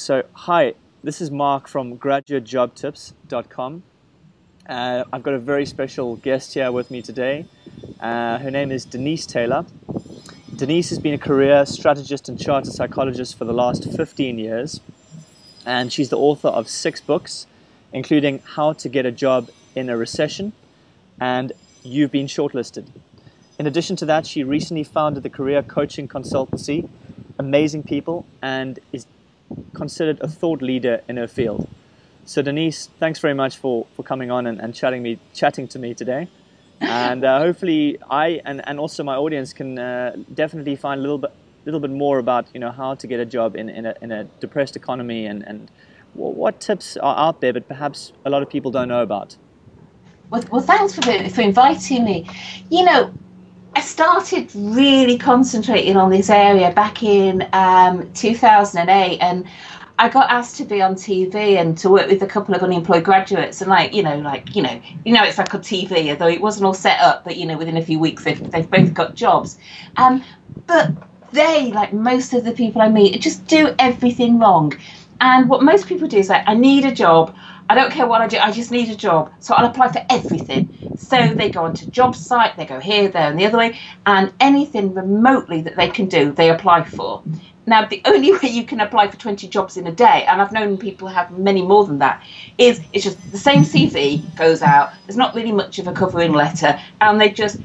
So, hi, this is Mark from graduatejobtips.com. I've got a very special guest here with me today. Her name is Denise Taylor. Denise has been a career strategist and chartered psychologist for the last 15 years, and she's the author of 6 books, including How to Get a Job in a Recession and You've Been Shortlisted. In addition to that, she recently founded the career coaching consultancy, Amazing People, and is considered a thought leader in her field. So Denise, thanks very much for coming on and chatting to me today. And hopefully I and also my audience can definitely find a little bit more about how to get a job in a depressed economy and what tips are out there, but perhaps a lot of people don't know about. Well, thanks for inviting me. I started really concentrating on this area back in 2008, and I got asked to be on TV and to work with a couple of unemployed graduates, and it's like a TV, although it wasn't all set up, but within a few weeks they've both got jobs. But they, like most of the people I meet, just do everything wrong. And what most people do is like, I need a job. I don't care what I do, I just need a job. So I'll apply for everything. So they go onto job site, they go here, there and the other way, and anything remotely that they can do, they apply for. Now, the only way you can apply for 20 jobs in a day, and I've known people have many more than that, is it's just the same CV goes out. There's not really much of a covering letter, and they just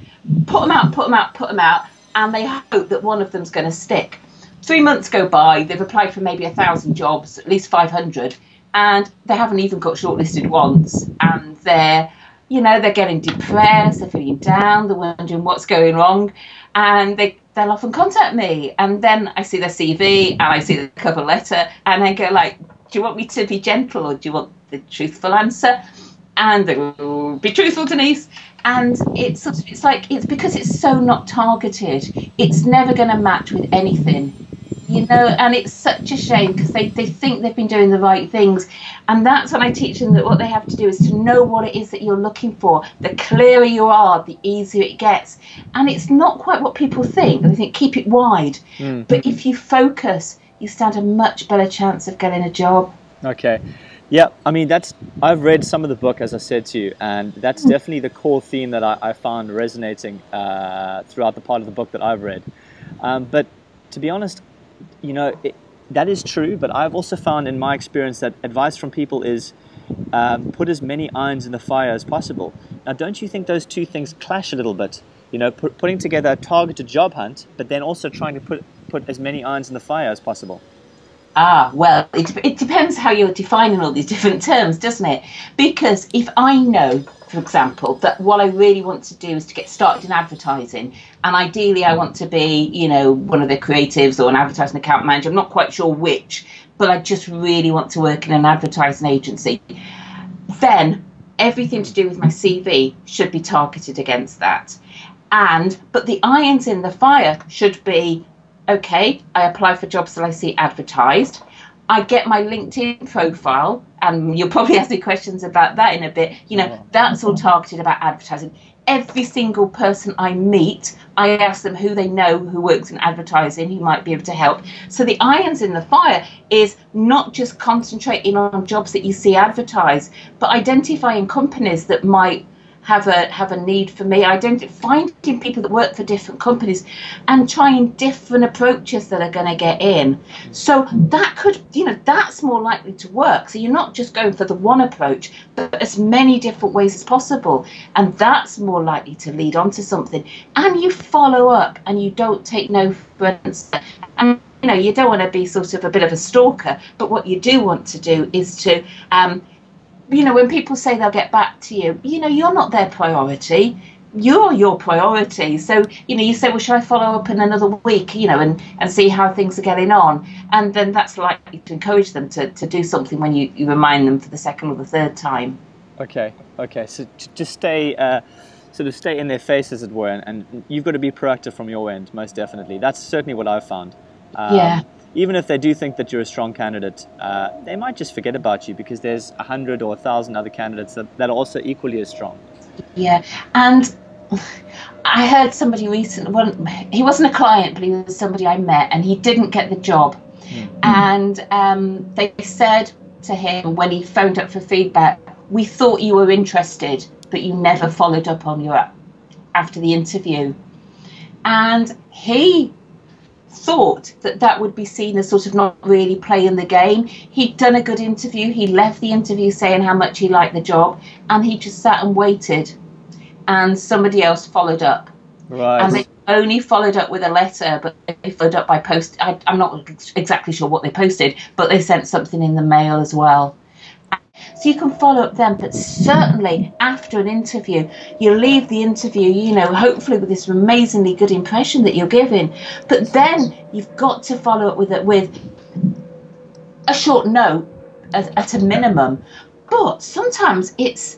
put them out, and they hope that one of them's going to stick. 3 months go by, they've applied for maybe 1,000 jobs, at least 500, and they haven't even got shortlisted once, and they're getting depressed, they're feeling down, they're wondering what's going wrong, and they'll often contact me, and then I see their CV and I see the cover letter, and I go like, do you want me to be gentle or do you want the truthful answer? And they go, be truthful, Denise. And it's because it's so not targeted, it's never going to match with anything. And it's such a shame because they think they've been doing the right things. And that's when I teach them that what they have to do is to know what it is that you're looking for. The clearer you are, the easier it gets. And it's not quite what people think. They think, keep it wide. But if you focus, you stand a much better chance of getting a job. Okay. Yeah, I mean, I've read some of the book, as I said to you, and that's definitely the core theme that I found resonating throughout the part of the book that I've read. But to be honest, that is true, but I've also found in my experience that advice from people is put as many irons in the fire as possible. Now, don't you think those two things clash a little bit? Putting together a targeted job hunt, but then also trying to put as many irons in the fire as possible. Well, it depends how you're defining all these different terms, doesn't it? Because if I know, for example, that what I really want to do is to get started in advertising, and ideally I want to be, one of the creatives or an advertising account manager, I'm not quite sure which, but I just really want to work in an advertising agency, then everything to do with my CV should be targeted against that. But the irons in the fire should be, okay, I apply for jobs that I see advertised. I get my LinkedIn profile, and you'll probably ask me questions about that in a bit. That's all targeted about advertising. Every single person I meet, I ask them who they know who works in advertising, who might be able to help. So the irons in the fire is not just concentrating on jobs that you see advertised, but identifying companies that might have a need for me, finding people that work for different companies and trying different approaches that are going to get in. So that could, that's more likely to work. So you're not just going for the one approach, but as many different ways as possible. And that's more likely to lead on to something. And you follow up and you don't take no for an answer. And you don't want to be sort of a bit of a stalker, but what you do want to do is to when people say they'll get back to you, you're not their priority. You're your priority. So, you say, well, should I follow up in another week, and see how things are getting on? And then that's likely to encourage them to do something when you remind them for the second or the third time. Okay. So just stay in their face, as it were. And you've got to be proactive from your end, most definitely. That's certainly what I've found. Yeah. Even if they do think that you're a strong candidate, they might just forget about you because there's 100 or 1,000 other candidates that are also equally as strong. Yeah, and I heard somebody recently, he wasn't a client, but he was somebody I met, and he didn't get the job. And they said to him when he phoned up for feedback, "We thought you were interested, but you never followed up on your after the interview." And he thought that that would be seen as sort of not really playing the game. He'd done a good interview. He left the interview saying how much he liked the job, and he just sat and waited. And somebody else followed up. Right. And they only followed up with a letter, but they followed up by post. I'm not exactly sure what they posted, but they sent something in the mail as well. So you can follow up them, but certainly after an interview, you leave the interview, you know, hopefully with this amazingly good impression that you're giving. But then you've got to follow up with it with a short note at a minimum. But sometimes it's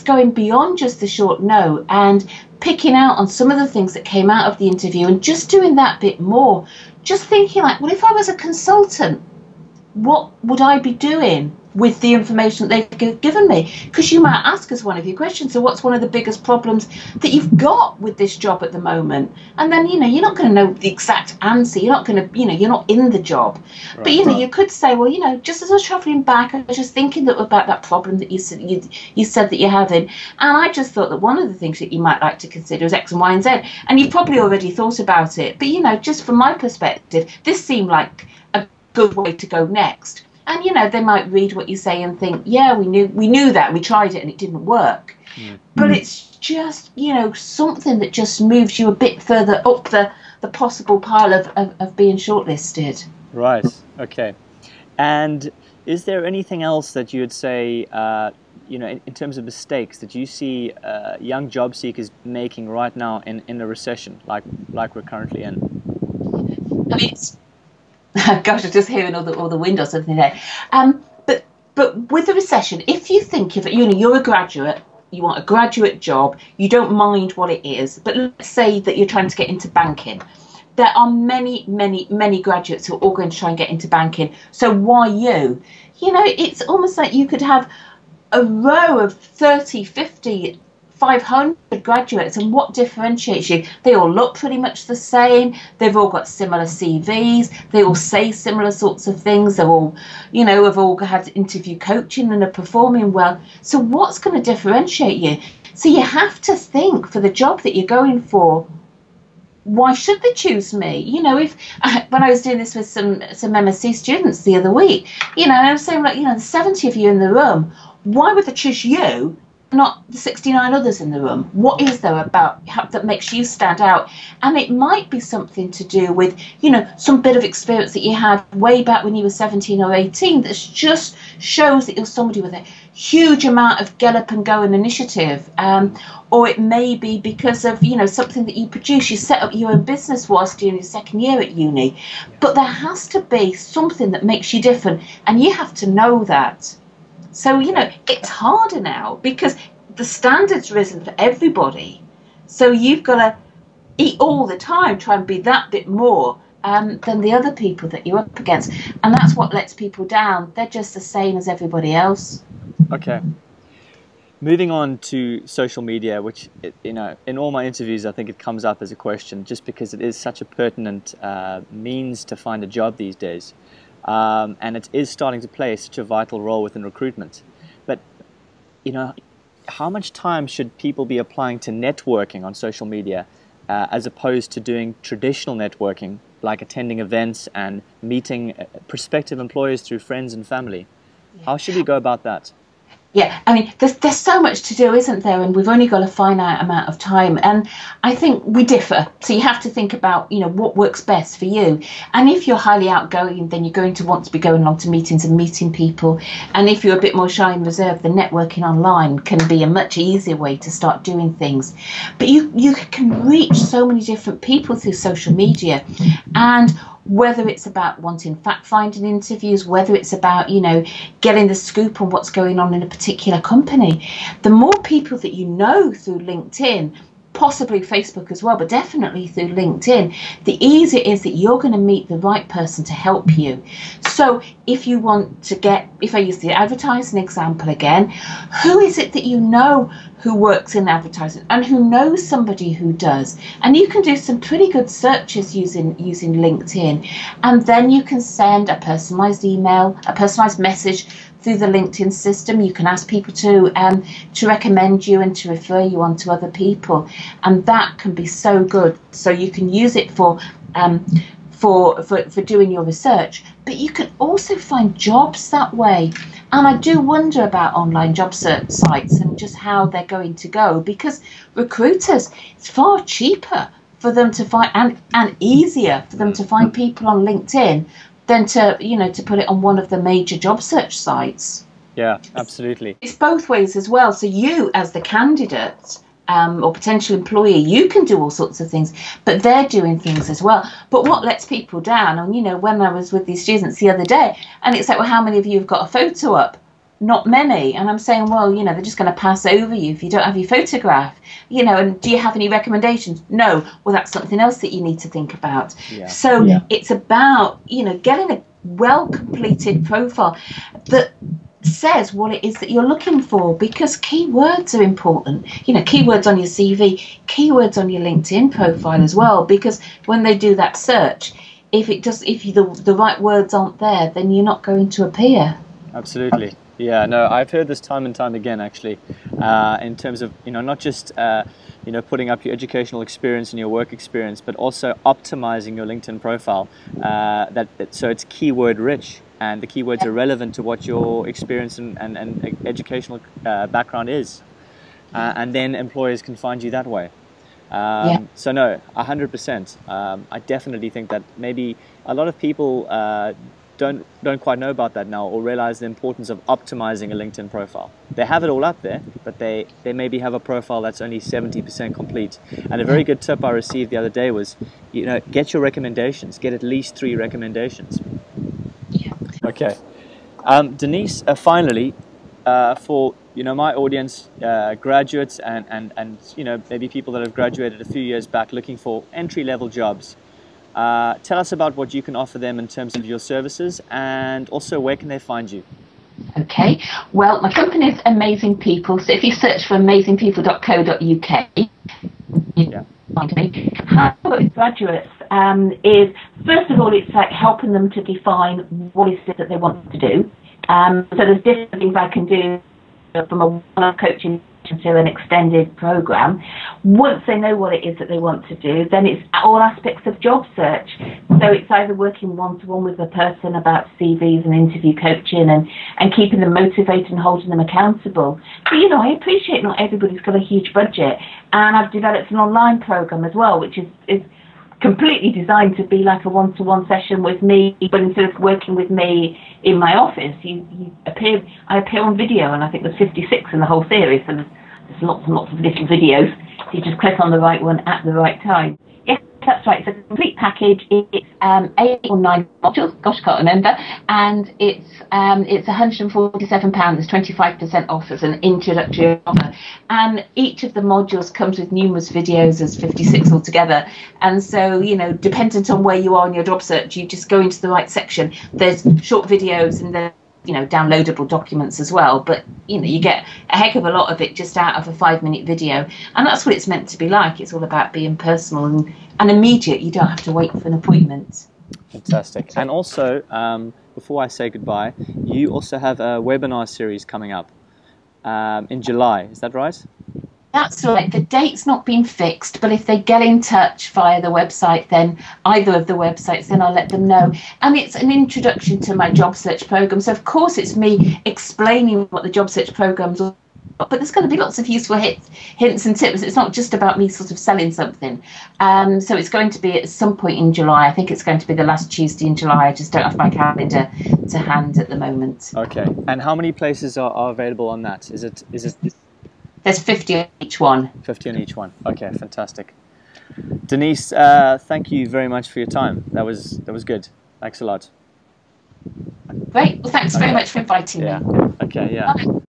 going beyond just the short note and picking out on some of the things that came out of the interview and just doing that bit more. Just thinking like, well, if I was a consultant, what would I be doing with the information that they've given me? Because you might ask as one of your questions, so what's one of the biggest problems that you've got with this job at the moment? And then, you know, you're not going to know the exact answer. You're not going to, you know, you're not in the job. Right. But, you know, you could say, well, you know, just as I was travelling back, I was just thinking about that problem that you said that you're having. And I just thought that one of the things that you might like to consider is X and Y and Z. And you've probably already thought about it. But, you know, just from my perspective, this seemed like a good way to go next. And, you know, they might read what you say and think, yeah, we knew that, we tried it and it didn't work. But it's just, you know, something that just moves you a bit further up the possible pile of being shortlisted. Right. Okay. And is there anything else that you would say, you know, in terms of mistakes that you see young job seekers making right now in a recession like we're currently in? I mean, gosh, I'm just hearing all the wind or something there. But with the recession, if you think of it, you know, you're a graduate, you want a graduate job, you don't mind what it is, but let's say that you're trying to get into banking. There are many, many, many graduates who are all going to try and get into banking. So why you? You know, it's almost like you could have a row of 30, 50, 500 graduates, and what differentiates you? They all look pretty much the same. They've all got similar CVs. They all say similar sorts of things. They're all, you know, have all had interview coaching and are performing well. So what's going to differentiate you? So you have to think for the job that you're going for, why should they choose me? You know, if when I was doing this with some MSc students the other week, you know, and I was saying, like, you know, there's 70 of you in the room. Why would they choose you, not the 69 others in the room? What is there about that makes you stand out? And it might be something to do with, you know, some bit of experience that you had way back when you were 17 or 18 that just shows that you're somebody with a huge amount of get up and go and initiative. Or it may be because of, you know, something that you produce. You set up your own business whilst doing your second year at uni. But there has to be something that makes you different, and you have to know that. So, you know, it's harder now because the standard's risen for everybody. So you've got to eat all the time, try and be that bit more than the other people that you're up against. And that's what lets people down. They're just the same as everybody else. Okay. Moving on to social media, which, you know, in all my interviews, I think it comes up as a question just because it is such a pertinent means to find a job these days. And it is starting to play such a vital role within recruitment. But, you know, how much time should people be applying to networking on social media as opposed to doing traditional networking, like attending events and meeting prospective employers through friends and family? How should we go about that? Yeah, I mean, there's so much to do, isn't there? And we've only got a finite amount of time. And I think we differ. So you have to think about, you know, what works best for you. And if you're highly outgoing, then you're going to want to be going along to meetings and meeting people. And if you're a bit more shy and reserved, then networking online can be a much easier way to start doing things. But you can reach so many different people through social media. And whether it's about wanting fact-finding interviews, whether it's about, you know, getting the scoop on what's going on in a particular company, the more people that you know through LinkedIn, possibly Facebook as well, but definitely through LinkedIn, the easier it is that you're going to meet the right person to help you. So if you want to get, if I use the advertising example again, who is it that you know who works in advertising and who knows somebody who does? And you can do some pretty good searches using LinkedIn, and then you can send a personalized email, a personalized message through the LinkedIn system. You can ask people to recommend you and to refer you on to other people, and that can be so good. So you can use it for doing your research, but you can also find jobs that way. And I do wonder about online job search sites and just how they're going to go, because recruiters, it's far cheaper for them to find and easier for them to find people on LinkedIn than to put it on one of the major job search sites. Yeah, absolutely. It's both ways as well. So you, as the candidate or potential employee, you can do all sorts of things, but they're doing things as well. But what lets people down, and when I was with these students the other day, and it's like, well, how many of you have got a photo up? Not many. And I'm saying, well, they're just going to pass over you if you don't have your photograph, and do you have any recommendations? No. Well, that's something else that you need to think about. Yeah. So it's about, getting a well-completed profile that says what it is that you're looking for, because keywords are important. Keywords on your CV, keywords on your LinkedIn profile as well, because when they do that search, if the right words aren't there, then you're not going to appear. Absolutely. Yeah, no, I've heard this time and time again, actually, in terms of, not just, putting up your educational experience and your work experience, but also optimizing your LinkedIn profile so it's keyword rich, and the keywords are relevant to what your experience and educational background is. And then employers can find you that way. So no, 100%. I definitely think that maybe a lot of people don't quite know about that now, or realize the importance of optimizing a LinkedIn profile. They have it all up there, but they maybe have a profile that's only 70% complete. And a very good tip I received the other day was, get your recommendations, get at least 3 recommendations. Yeah. Okay. Denise, finally, for my audience, graduates and maybe people that have graduated a few years back looking for entry-level jobs, tell us about what you can offer them in terms of your services, and also where can they find you? Okay, well, my company is Amazing People, so if you search for amazingpeople.co.uk, find me. How I work with graduates is, first of all, it's like helping them to define what is it that they want to do. So there's different things I can do, from a one-on-one coaching to an extended program. Once they know what it is that they want to do, then it's all aspects of job search. So it's either working one-to-one with a person about CVs and interview coaching and keeping them motivated and holding them accountable. But I appreciate not everybody's got a huge budget, and I've developed an online program as well, which is completely designed to be like a one-to-one session with me, but instead of working with me in my office, I appear on video, and I think there's 56 in the whole series, so there's lots and lots of little videos, so you just click on the right one at the right time. Yes, that's right, it's a complete package. It's 8 or 9 modules, gosh, can't remember, and it's £147, 25% off as an introductory offer, and each of the modules comes with numerous videos. There's 56 altogether, and so dependent on where you are in your job search, you just go into the right section. There's short videos and then downloadable documents as well, but you get a heck of a lot of it just out of a 5-minute video, and that's what it's meant to be like. It's all about being personal and immediate. You don't have to wait for an appointment. Fantastic. And also, before I say goodbye, you also have a webinar series coming up in July, is that right? That's right. The date's not been fixed, but if they get in touch via the website, then either of the websites, then I'll let them know. And it's an introduction to my job search program. So of course it's me explaining what the job search program's all about, but there's going to be lots of useful hints and tips. It's not just about me sort of selling something. So it's going to be at some point in July. I think it's going to be the last Tuesday in July. I just don't have my calendar to hand at the moment. Okay. And how many places are available on that? Is it? There's 50 on each one. 50 on each one. Okay, fantastic. Denise, thank you very much for your time. That was good. Thanks a lot. Great. Well, thanks very much for inviting me. Okay, yeah. Bye.